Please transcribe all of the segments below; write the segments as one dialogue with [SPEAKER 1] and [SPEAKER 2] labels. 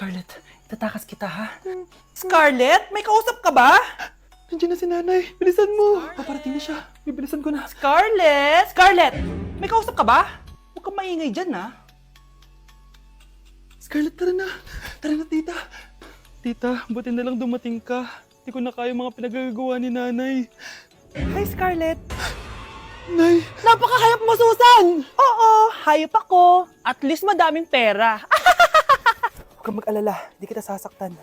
[SPEAKER 1] Scarlett, itatakas kita ha? Scarlett, may kausap ka ba?
[SPEAKER 2] Nandiyan na si nanay. Bilisan mo. Paparating na siya. Bibilisan ko na.
[SPEAKER 1] Scarlett! Scarlett! May kausap ka ba? Huwag kang maingay dyan ha.
[SPEAKER 2] Scarlett, tara na. Tara na, tita. Tita, buti na lang dumating ka. Hindi ko na kaya mga pinagagawa ni nanay.
[SPEAKER 1] Hi, Scarlett.
[SPEAKER 2] Nay,
[SPEAKER 1] Napakahayap mo, Susan! Oo, hayop ako. At least madaming pera.
[SPEAKER 2] huwag kang mag-alala. Hindi kita sasaktan.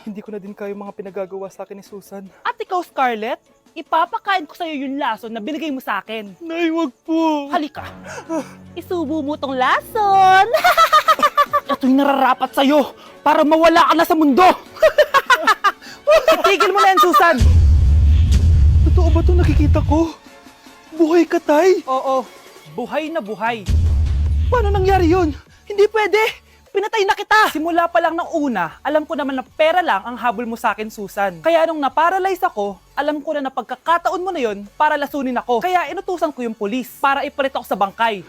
[SPEAKER 2] Hindi ko na din kaya mga pinagagawa sa akin ni Susan.
[SPEAKER 1] At ikaw, Scarlett, ipapakain ko sa'yo yung lason na binigay mo sa akin.
[SPEAKER 2] Nay, wag po.
[SPEAKER 1] Halika. Isubo mo tong lason. Ito'y nararapat sa'yo para mawala ka na sa mundo. Itigil mo na yan, Susan.
[SPEAKER 2] Totoo ba ito nakikita ko? Buhay ka, tay?
[SPEAKER 1] Oo, buhay na buhay.
[SPEAKER 2] Paano nangyari yun?
[SPEAKER 1] Hindi pwede. Pinatay na kita. Simula pa lang ng una, alam ko naman na pera lang ang habol mo sa akin, Susan. Kaya nung naparalyze ako, alam ko na pagkakataon mo na yon para lasunin ako. Kaya inutusan ko yung polis para ipalit ako sa bangkay.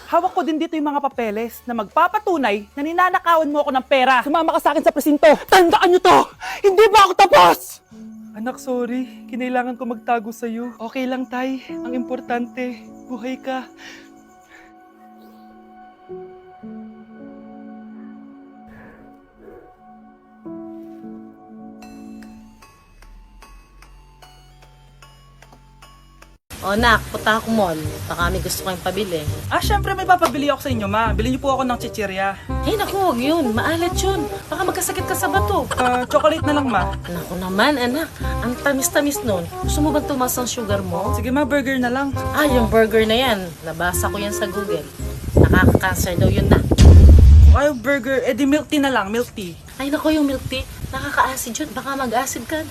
[SPEAKER 1] Hawak ko din dito yung mga papeles na magpapatunay na ninanakawan mo ako ng pera. Sumama ka sa akin sa presinto. Tandaan nyo to! Hindi ba ako tapos?
[SPEAKER 2] Anak, sorry. Kinailangan ko magtago sa'yo. Okay lang, tay. Ang importante, buhay ka.
[SPEAKER 3] O nak, punta ako mall. Baka may gusto kayong pabili.
[SPEAKER 1] Syempre may papabili ako sa inyo, ma. Bilhin niyo po ako ng chichirya.
[SPEAKER 3] Hey naku, huwag yun. Maalat yun. Baka magkasakit ka sa bato.
[SPEAKER 1] Chocolate na lang, ma.
[SPEAKER 3] Naku naman, anak. Ang tamis-tamis nun. Gusto mo bang tumas ang sugar mo?
[SPEAKER 1] Sige, ma, burger na lang.
[SPEAKER 3] Yung burger na yan. Nabasa ko yan sa Google. Nakaka-cancer daw yun na.
[SPEAKER 1] Kung ayaw burger, edi milk tea na lang, milk tea.
[SPEAKER 3] Ay naku, yung milk tea. Nakaka-acid yun. Baka mag-acid ka.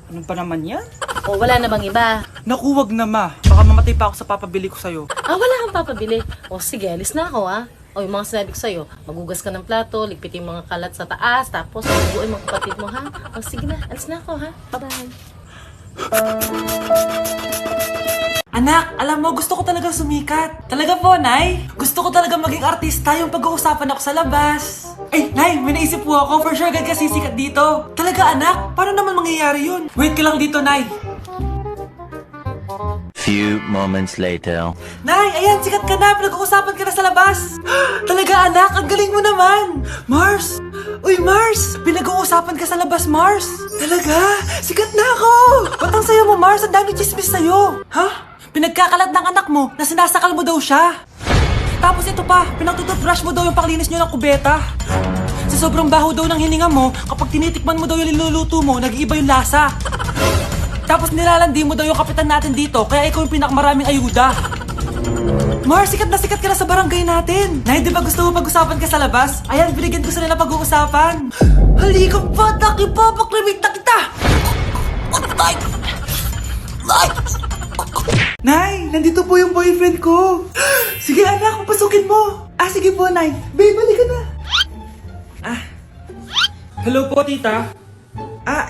[SPEAKER 1] Ano pa naman yan?
[SPEAKER 3] O wala na bang iba?
[SPEAKER 1] Naku, wag na, ma. Baka mamatay pa ako sa papabili ko sa'yo.
[SPEAKER 3] Wala kang papabili. O sige, alis na ako O yung mga sinabi ko sa'yo, magugas ka ng plato, ligpitin yung mga kalat sa taas, tapos maguguin mga kapatid mo, ha? O sige na, alis na ako, ha? Bye-bye.
[SPEAKER 1] Anak, alam mo, gusto ko talaga sumikat. Talaga po, Nay. Gusto ko talaga maging artista yung pag-uusapan ako sa labas. Ay, Nay, may naisip po ako. For sure, agad ka sisikat dito. Talaga, anak? Paano naman mangyayari yun? Wait ka lang dito, Nay.
[SPEAKER 4] Few moments later.
[SPEAKER 1] Nay, ayan, sikat ka na. Pinag-uusapan ka na sa labas. Talaga, anak, ang galing mo naman. Mars! Uy, Mars! Pinag-uusapan ka sa labas, Mars. Talaga? Sikat na ako! Ba't ang sayo mo, Mars? Ang dami chismis sa'yo. Ha? Pinagkakalat ng anak mo na sinasakal mo daw siya. Tapos ito pa, pinagtututbrush mo daw yung paklinis nyo ng kubeta. Sa sobrang baho daw ng hininga mo, kapag tinitikman mo daw yung niluluto mo, nag-iiba yung lasa. Tapos nilalandi mo daw yung kapitan natin dito, kaya ikaw yung pinakamaraming ayuda. Mars, sikat ka na sa barangay natin. Nay, di ba gusto mo pag-usapan ka sa labas? Ayan, binigyan ko sila pag-uusapan. Halika pa, paklimit na kita. Nay, nandito po yung boyfriend ko. Sige anak, pasukin mo. Sige po, Nay. Babe, balik ka na. Hello po, tita.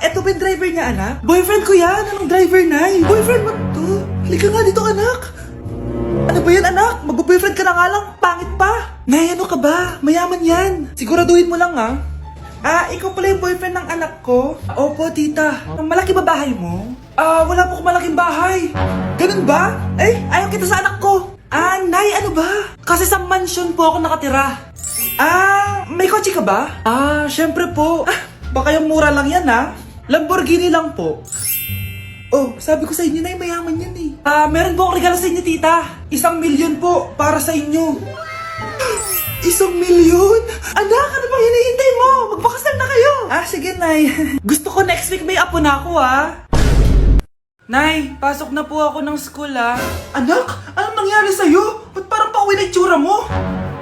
[SPEAKER 1] Eto ba yung driver niya, anak? Boyfriend ko yan. Anong driver, Nay? Boyfriend mo to? Halika nga dito, anak. Ano ba yan, anak? Mag-boyfriend ka na nga lang. Pangit pa. Nay, ano ka ba? Mayaman yan. Siguraduhin mo lang, ha? Ikaw pala yung boyfriend ng anak ko? Opo, tita. Malaki ba bahay mo? Wala po akong malaking bahay. Ganun ba? Ayaw kita sa anak ko. Nay, ano ba? Kasi sa mansion po ako nakatira. May kotse ka ba? Syempre po. Baka yung mura lang yan, ha? Lamborghini lang po. Oh, sabi ko sa inyo, Nay, mayaman yan eh. Meron po akong regalo sa inyo, tita. 1,000,000 po para sa inyo. 1,000,000? Anak, ano bang hinihintay mo? Magpakasal na kayo. Sige, Nay. Gusto ko next week may apo na ako, Nay, pasok na po ako ng school, Anak, anong nangyari sa'yo? Ba't parang pauwi na itsura mo?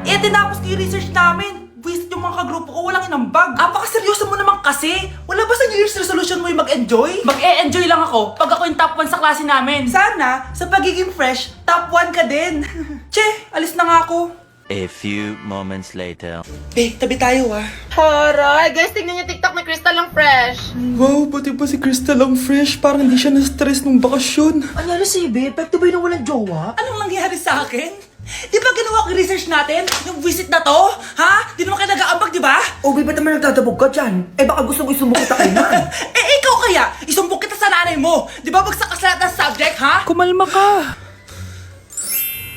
[SPEAKER 1] Tinapos ko yung research namin. Visit yung mga kagrupo ko, walang inambag. Apakaseryoso mo naman kasi. Wala ba sa New Year's resolution mo yung mag-enjoy? Mag-e-enjoy lang ako pag ako yung top 1 sa klase namin. Sana, sa pagiging fresh, top 1 ka din. Che, alis na nga ako.
[SPEAKER 4] A few moments later.
[SPEAKER 1] Babe, tabi tayo,
[SPEAKER 3] Horay! Guys, tingnan niyo TikTok, may crystal lang fresh.
[SPEAKER 2] Wow, pati pa si Crystal ang fresh. Parang hindi siya na-stress nung bakasyon.
[SPEAKER 1] Ano si Babe? Pwede ba yung walang jowa? Anong nangyari sa akin? Di ba ginawa ko yung research natin? Yung visit na to? Ha? Di naman kayo nag-aambag, di ba? Obi, ba't naman nagdadabog ka dyan? Eh baka gusto ko isumbong kita kay man.
[SPEAKER 5] Eh, ikaw kaya? Isumbong kita sa nanay mo! Di ba bagsak ka sa lahat ng subject, ha?
[SPEAKER 2] Kumalma ka!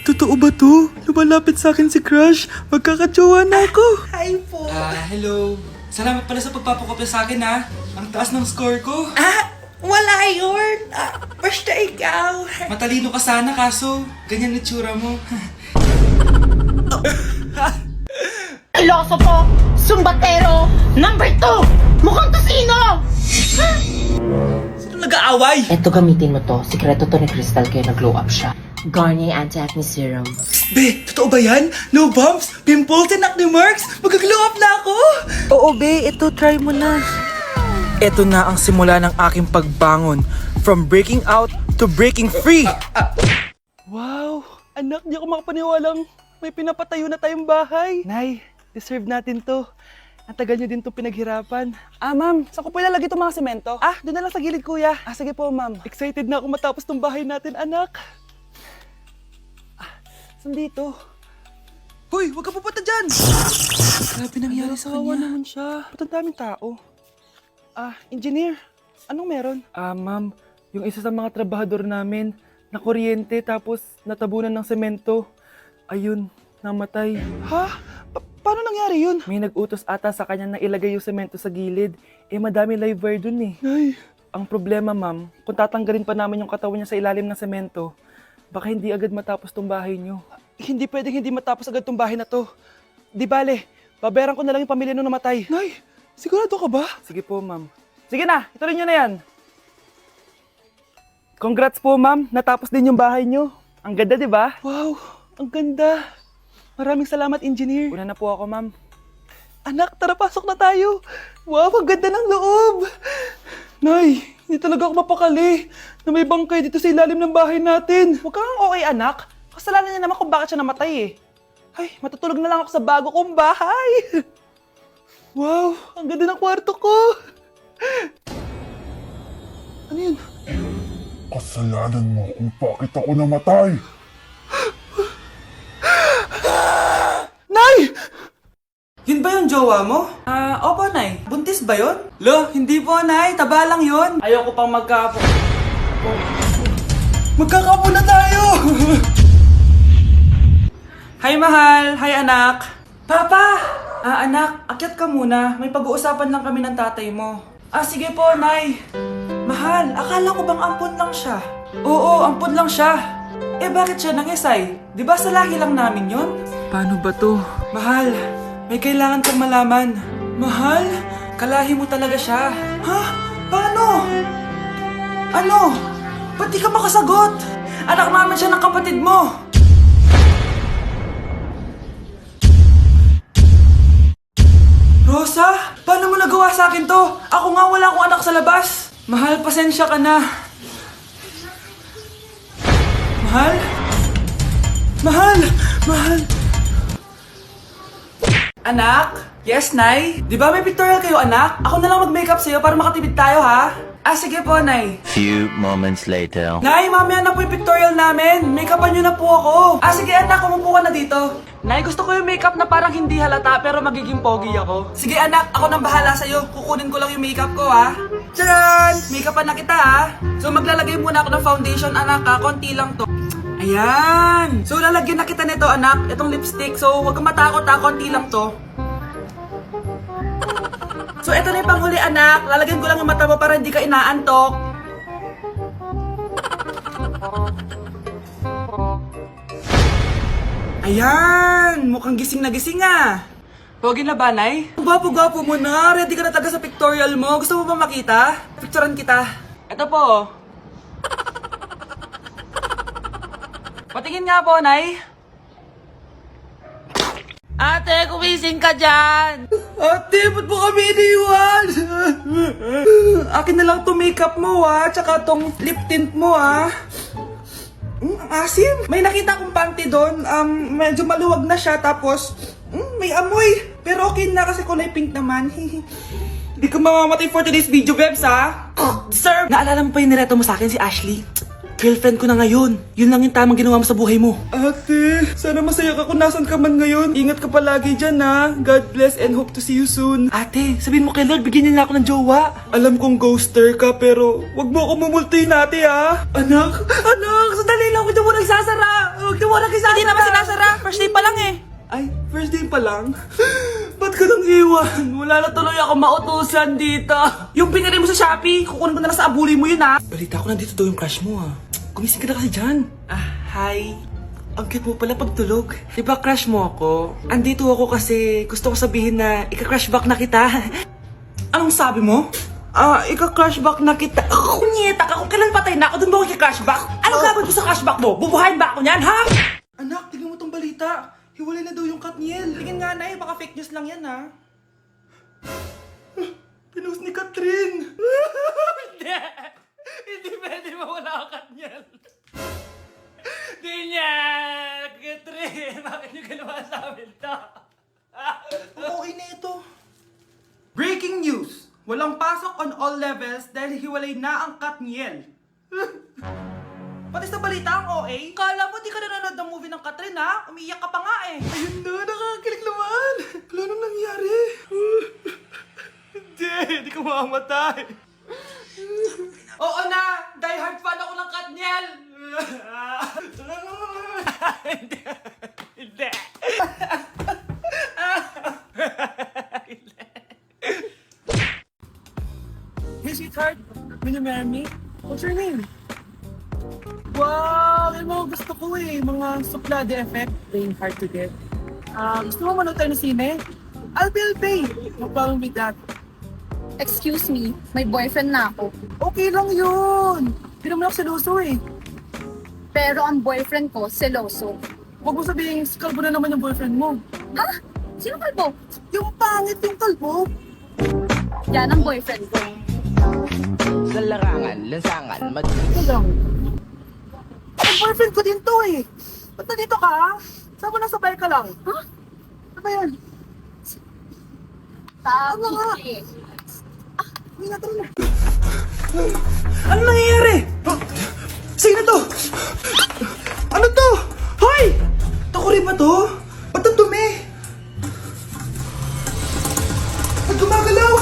[SPEAKER 2] Totoo ba to? Lumalapit sa akin si Crush. Magkakajowa na ako.
[SPEAKER 1] Hi po.
[SPEAKER 2] Hello. Salamat pala sa pagpapakopya sa akin, ha. Ang taas ng score ko.
[SPEAKER 1] Wala yun. Basta ikaw.
[SPEAKER 2] Matalino ka sana, kaso ganyan na tsura mo.
[SPEAKER 3] Iloso Sumbatero, number 2! Mukhang kasino!
[SPEAKER 5] Sino nag-aaway?
[SPEAKER 3] Eto, gamitin mo to. Sikreto to ni Crystal kaya nag-glow up siya. Garnier Anti-Acne Serum.
[SPEAKER 5] Be, totoo ba yan? No bumps, pimples, and acne marks? Mag-glow up na ako!
[SPEAKER 1] Oo, be. Ito, try mo na.
[SPEAKER 5] Ito na ang simula ng aking pagbangon. From breaking out to breaking free.
[SPEAKER 2] Wow! Anak, di ako makapaniwalang may pinapatayo na tayong bahay. Nay, deserve natin to. Ang tagal nyo din to pinaghirapan. Ma'am, saan ko po ilalagay itong mga semento? Doon na lang sa gilid, kuya. Sige po, ma'am. Excited na ako matapos tong bahay natin, anak. Saan dito?
[SPEAKER 5] Hoy, huwag ka pupunta dyan!
[SPEAKER 2] Grabe nangyari sa kanya. Naman siya. Ba't ang daming tao? Engineer, anong meron? Ma'am, yung isa sa mga trabahador namin, nakuryente tapos natabunan ng semento. Ayun, namatay. Ha? Paano nangyari yun? May nag-utos ata sa kanya na ilagay yung semento sa gilid. Madami live wire dun eh. Ay. Ang problema, ma'am, kung tatanggalin pa namin yung katawan niya sa ilalim ng semento, baka hindi agad matapos tong bahay niyo. Hindi pwedeng hindi matapos agad tong bahay na to. Di bale, babayaran ko na lang yung pamilya nung namatay. Nay, sigurado ka ba? Sige po, ma'am. Sige na, ituloy niyo na yan. Congrats po, ma'am. Natapos din yung bahay niyo. Ang ganda, di ba? Wow, ang ganda. Maraming salamat, engineer. Una na po ako, ma'am. Anak, tara, pasok na tayo. Wow, ang ganda ng loob. Nay, hindi talaga ako mapakali na may bangkay dito sa ilalim ng bahay natin. Huwag kang okay, anak. Kasalanan niya naman kung bakit siya namatay eh. Ay, matutulog na lang ako sa bago kong bahay. Wow, ang ganda ng kwarto ko. Ano yun?
[SPEAKER 6] Kasalanan mo kung bakit ako namatay.
[SPEAKER 5] Nay! Yun ba yung jowa mo? Opo, Nay. Buntis ba yun? Lo, hindi po, Nay. Taba lang yun.
[SPEAKER 2] Ayoko pang magkaapo.
[SPEAKER 5] Magkakapo na tayo! Hi, mahal. Hi, anak. Papa! Anak, akyat ka muna. May pag-uusapan lang kami ng tatay mo. Sige po, Nay. Mahal, akala ko bang ampun lang siya? Oo, ampun lang siya. Bakit siya nangisay? Di ba sa lahi lang namin yon?
[SPEAKER 2] Paano ba to?
[SPEAKER 5] Mahal, may kailangan kang malaman. Mahal, kalahi mo talaga siya. Ha? Paano? Ano? Ba't di ka makasagot? Anak naman siya ng kapatid mo. Rosa, paano mo nagawa sa akin to? Ako nga wala akong anak sa labas. Mahal, pasensya ka na. Mahal? Mahal! Mahal! Anak? Yes, Nay? Di ba may pictorial kayo, anak? Ako na lang mag-makeup sa'yo para makatipid tayo, ha? Sige po, Nay.
[SPEAKER 4] Few moments later.
[SPEAKER 5] Nay, mamaya na po yung pictorial namin. Make-upan nyo na po ako. Sige, anak, umupo ka na dito. Nay, gusto ko yung makeup na parang hindi halata pero magiging pogi ako. Sige, anak, ako nang bahala sa'yo. Kukunin ko lang yung makeup ko, ha? Tcharan! Make-upan na kita, ha? So, maglalagay muna ako ng foundation, anak, ha? Konti lang to. Ayan! So, lalagyan na kita nito, anak. Itong lipstick. So, huwag kang matakot, ha? Konti lang to. So, ito na yung panghuli, anak. Lalagyan ko lang yung mata mo para hindi ka inaantok. Ayan! Mukhang gising na gising, ah. Pogi na ba, Nay? Gwapo-gwapo mo na. Ready ka na talaga sa pictorial mo. Gusto mo ba makita? Picturean kita. Ito po. Patingin nga po, Nay. Ate, kumising ka dyan! Ate, ba't mo kami iniwan? Akin na lang to makeup mo, ha? Tsaka tong lip tint mo, ha? Ang asim. May nakita akong panty doon. Medyo maluwag na siya. Tapos, may amoy. Pero okay na kasi kulay pink naman. Hindi ka mamamatay for today's video, Bebs, ha? Sir! Naalala mo pa yung nireto mo sa akin si Ashley?
[SPEAKER 1] Girlfriend ko na ngayon. Yun lang yung tamang ginawa mo sa buhay mo. Ate, sana masaya ka kung nasan ka man ngayon. Ingat ka palagi dyan ha. God bless and hope to see you soon. Ate, sabihin mo kay Lord, bigyan niya na ako ng jowa. Alam kong ghoster ka pero wag mo ako mumultuin ate ha. Anak, sandali lang. Huwag na mo nagsasara. Huwag na mo nagsasara.
[SPEAKER 5] Hindi naman sinasara. First day pa lang eh.
[SPEAKER 1] Ay, first day pa lang? Ba't ka nang iwan? Wala na tuloy ako mautusan dito.
[SPEAKER 5] Yung pinari mo sa Shopee, kukunin ko na lang sa abuli mo yun ha.
[SPEAKER 1] Balita ko nandito daw yung crush mo ah. Gumising ka na kasi dyan. Hi. Ang cute mo pala pagtulog. Diba crush mo ako? Andito ako kasi gusto ko sabihin na ika-crush back na kita. Anong sabi mo? Ika-crush back na kita.
[SPEAKER 5] Kunyeta ka, kung kailan patay na ako, dun ba ako i-crush back? Anong gagawin mo sa crush back mo? Bubuhayin ba ako niyan, ha?
[SPEAKER 1] Anak, tignan mo tong balita. Hiwalay na daw yung Katniel.
[SPEAKER 5] Tingin nga na baka fake news lang yan, ha?
[SPEAKER 1] Pinost ni Catherine.
[SPEAKER 5] Hindi pwede mawala ang Katniel. Di niya, Catherine, bakit niyo ginawa sa amin to?
[SPEAKER 1] Okay na ito.
[SPEAKER 5] Breaking news! Walang pasok on all levels dahil hiwalay na ang Katniel. Pati sa balita ang OA, kala mo di ka nanonood ng movie ng Catherine ha? Umiiyak ka pa nga eh.
[SPEAKER 1] Ayun na, nakakilig naman. Wala nang nangyari. Hindi ka mamamatay.
[SPEAKER 5] Oo na! Die hard fan ako ng Katniel! Hindi.
[SPEAKER 2] Hey, sweetheart. Will you marry me? What's your name? Wow! Yan mga gusto ko eh. Mga suplade effect. Playing hard to get. Gusto mo manood tayo ng sine? I'll pay. No problem with that.
[SPEAKER 7] Excuse me, may boyfriend na ako.
[SPEAKER 2] Okay lang yun. Hindi naman ako seloso eh.
[SPEAKER 7] Pero ang boyfriend ko, seloso.
[SPEAKER 2] Huwag mo sabihin, kalbo na naman yung boyfriend mo.
[SPEAKER 7] Ha? Sino kalbo?
[SPEAKER 2] Yung pangit yung kalbo.
[SPEAKER 7] Yan ang boyfriend ko.
[SPEAKER 8] Sa larangan, lansangan,
[SPEAKER 2] Ito lang. Ang boyfriend ko din to eh. Ba't nandito ka? Saan mo nasabay ka lang?
[SPEAKER 7] Ha?
[SPEAKER 2] Ano ba yan?
[SPEAKER 7] Tama nga.
[SPEAKER 2] Hindi na tara na.
[SPEAKER 1] Ano nangyayari? Sino to? Ano to? Hoy! Takuri ba to? Ba't ang dumi? Ba't gumagalaw?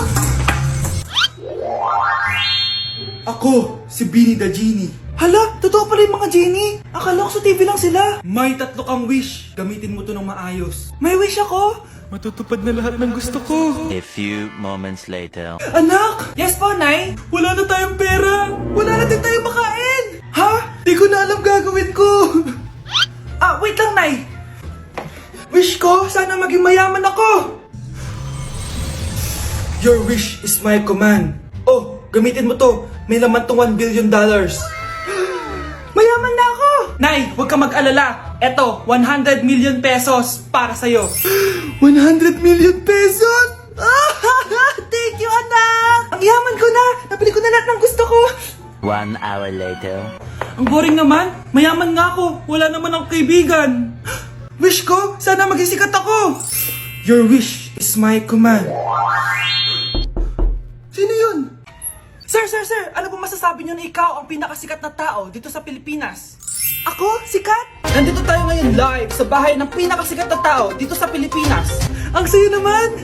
[SPEAKER 1] Ako, si Beanie the Genie. Hala, totoo pala yung mga genie. Akala ko sa TV lang sila. May 3 kang wish. Gamitin mo to ng maayos. May wish ako? Matutupad na lahat ng gusto ko.
[SPEAKER 4] A few moments later.
[SPEAKER 1] Anak!
[SPEAKER 5] Yes po, Nay?
[SPEAKER 1] Wala na tayong pera! Wala na din tayong makain! Ha? Di ko na alam gagawin ko!
[SPEAKER 5] Wait lang, Nay.
[SPEAKER 1] Wish ko, sana maging mayaman ako! Your wish is my command. Oh, gamitin mo to. May laman tong $1 billion. Mayaman na ako!
[SPEAKER 5] Nay, huwag ka mag-alala. Eto, 100 million pesos para sa'yo.
[SPEAKER 1] 100 million pesos! Thank you, anak! Ang yaman ko na! Nabili ko na lahat ng gusto ko!
[SPEAKER 4] 1 hour later.
[SPEAKER 1] Ang boring naman. Mayaman nga ako. Wala naman akong kaibigan. Wish ko, sana maging sikat ako. Your wish is my command. Sino yun?
[SPEAKER 5] Sir, ano po masasabi niyo na ikaw ang pinakasikat na tao dito sa Pilipinas?
[SPEAKER 1] Ako? Sikat?
[SPEAKER 5] Nandito tayo ngayon live sa bahay ng pinakasikat na tao dito sa Pilipinas.
[SPEAKER 1] Ang sayo naman!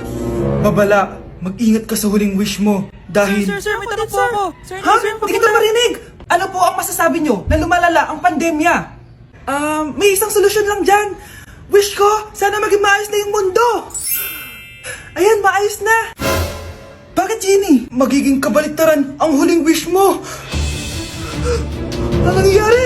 [SPEAKER 1] Babala, mag-ingat ka sa huling wish mo. Dahil...
[SPEAKER 5] Sir, may tanong po ako. Sir,
[SPEAKER 1] Ha? Hindi kita marinig! Ano po ang masasabi nyo na lumalala ang pandemya? May isang solusyon lang dyan. Wish ko, sana maging maayos na yung mundo. Ayan, maayos na. Bakit, Genie? Magiging kabaliktaran ang huling wish mo. Ano nangyayari?